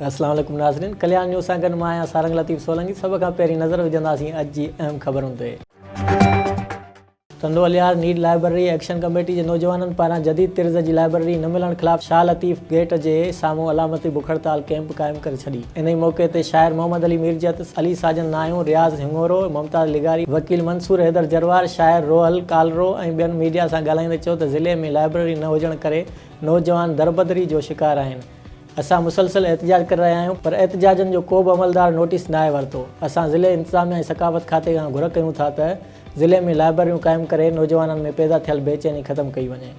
अस्सलाम वालेकुम नाज़रीन, कल्याण न्यूज़ सां गॾु मां आहियां सारंग लतीफ़ सोलंकी। सभ खां पहिरीं नज़र विझंदासीं अॼु जी अहम ख़बरुनि ते। टंडो अलियार नीड लाइब्रेरी एक्शन कमेटी जे नौजवाननि पारां जदीद तर्ज़ जी लाइब्रेरी न मिलण ख़िलाफ़ शाह लतीफ़ गेट जे साम्हूं अलामती बुख हड़ताल कैंप क़ाइमु करे छॾी। इन ई मौक़े ते शाइर मोहम्मद अली मीरजत, अली साजन नायूं, रियाज़ हिंगोरो, मुमताज़ लिगारी, वकील मंसूर हैदर जरवार, शाइर रोहल कालरो ऐं ॿियनि मीडिया सां ॻाल्हाईंदे चयो त ज़िले में लाइब्रेरी न हुजण करे नौजवान दरबदरी जो शिकार आहिनि। असां मुसलसल एहतजाज करे रहिया आहियूं, पर एहतजाजनि जो को बि अमलदार नोटिस न आहे वरितो। असां ज़िले इंतिज़ामिया ऐं सकाफ़त खाते खां घुर कयूं था त ज़िले में लाइब्रेरियूं क़ाइमु करे नौजवाननि में पैदा थियल बेचैनी ख़तमु कई वञे।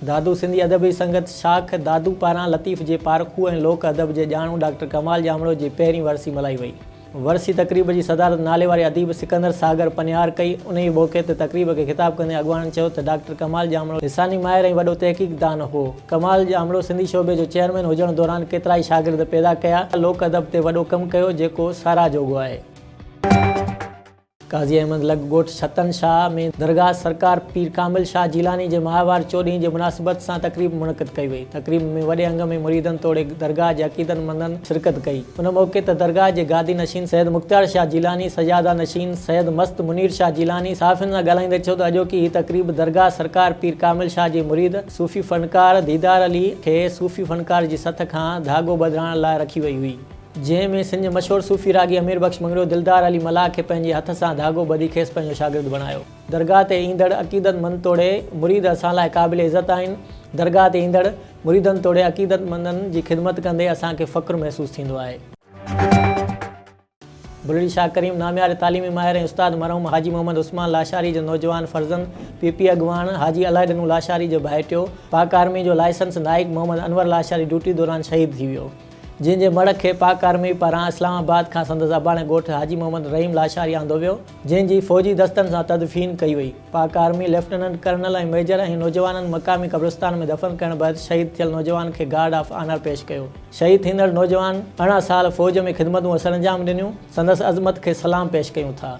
दादू सिंधी अदबी संगत शाख दादू पारां लतीफ़ जे पारखू ऐं लोक अदब जे ॼाणू डॉक्टर कमाल जामड़ो जी पहिरीं वरसी मल्हाई वई। वरसी तक़रीब जी सदारत नाले वारे अदीब सिकंदर सागर पनियार कई। उन ई मौक़े ते तक़रीब खे ख़िताब कंदे अॻवाननि चयो त डॉक्टर कमाल जामड़ो लिसानी माहिर ऐं वॾो तहक़ीक़दान हो। कमाल जामड़ो सिंधी शोबे जो चेयरमैन हुजण दौरान केतिरा ई शागिर्द पैदा कया, लोक अदब ते वॾो कमु कयो जेको साराह जोॻो आहे। काज़ी अहमद लग ॻोठ छतन शाह में दरगाह सरकार पीर कामिल शाह जिलानी जे माहवार चोॾहीं जे मुनासिबत सां तक़रीब मुनक़िद कई वई। तक़रीब में वॾे अंग में मुरीदनि तोड़े दरगाह जे अक़ीदतमंदनि शिरकत कई। उन मौक़े ते दरगाह जे गादी नशीन सैयद मुख़्तार शाह जिलानी, सजादा नशीन सैयद मस्त मुनीर शाह जिलानी साफ़ियुनि सां ॻाल्हाईंदे चयो त अॼोकी हीअ तक़रीब दरगाह सरकार पीर कामिल शाह जे मुरीद सूफ़ी फ़नकार दीदार अली खे सूफ़ी फ़नकार जी सथ खां धाॻो ॿधाइण लाइ रखी वई हुई, जंहिंमें सिंध मशहूरु सूफ़ी रागी अमीर बख़्श मंगड़ियो दिलदार अली मलाह खे पंहिंजे हथ सां धाॻो ॿधी खेसि पंहिंजो शागिर्द बणायो। दरगाह ते ईंदड़ अक़ीदतमंद तोड़े मुरीद असां लाइ क़ाबिल इज़त आहिनि। दरगाह ते ईंदड़ मुरीदनि तोड़े अक़ीदतमंदनि जी ख़िदमत कंदे असांखे फ़ख़्रु महसूसु थींदो आहे। बुलड़ी शाह करीम नामियार तालीमी माहिर ऐं उस्ताद मरहूम हाजी मोहम्मद उस्मान लाशारी जो नौजवान फर्ज़ंद पीपी अॻवान हाजी अलाइडनू लाशारी जो भाइटियो पाक आर्मी जो लाइसेंस नाइक मोहम्मद अनवर लाशारी ड्यूटी दौरान शहीद थी वियो, जंहिंजे मड़ खे पाक आर्मी पारां इस्लामाबाद खां संदसि अबाणे ॻोठ हाजी मोहम्मद रहीम लाशारी आंदो वियो, जंहिंजी फ़ौजी दस्तनि सां तदफ़ीन कई वई। पाक आर्मी लेफ्टिनेंट कर्नल ऐं मेजर ऐं नौजवाननि मक़ामी क़ब्रिस्तान में दफ़न करण बैदि शहीद थियल नौजवान खे गार्ड ऑफ ऑनर पेश कयो। शहीद थींदड़ नौजवान 18 साल फ़ौज में ख़िदमतूं असर अंजाम ॾिनियूं, संदसि अज़मत खे सलाम पेश कयूं था।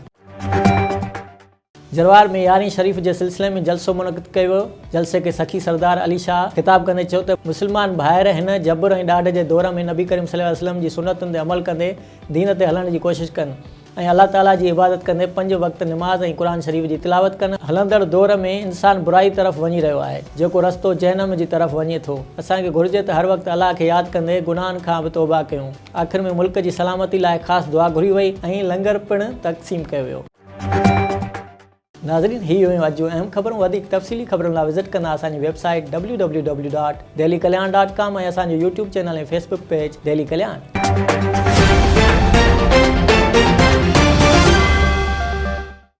जरवार में यारहीं शरीफ़ जे सिलसिले में जलसो मुनक़िद कयो वियो। जलसे खे सखी सरदार अली शाह ख़िताब कंदे चयो त मुस्लमान भाइर हिन जबर ऐं ॾाढ जे दौर में नबी करीम सल्लल्लाहु अलैहि वसल्लम जी सुन्नतुनि ते अमल कंदे दीन ते हलण जी कोशिशि कनि ऐं अल्लाह ताला जी इबादत कंदे 5 वक़्त निमाज़ ऐं क़ुर शरीफ़ जी तिलावत कनि। हलंदड़ दौर में इंसान बुराई तरफ़ वञी रहियो आहे, जेको रस्तो जहन्नम जी तरफ़ वञे थो। असांखे घुरिजे त हर वक़्तु अलाह खे यादि कंदे गुनाहनि खां बि तौबा कयूं। आख़िर में मुल्क जी सलामती लाइ ख़ासि दुआ घुरी वई ऐं लंगर पिणु तक़सीम कयो वियो। नाज़रीन, ही हुयूं अॼु अहम ख़बरूं। वधीक तफ़सीली ख़बरुनि लाइ विज़िट कंदा असांजी वेबसाइट www.delhikalyan.com ऐं असांजो यूट्यूब चैनल ऐं फेसबुक पेज डेली कल्याण।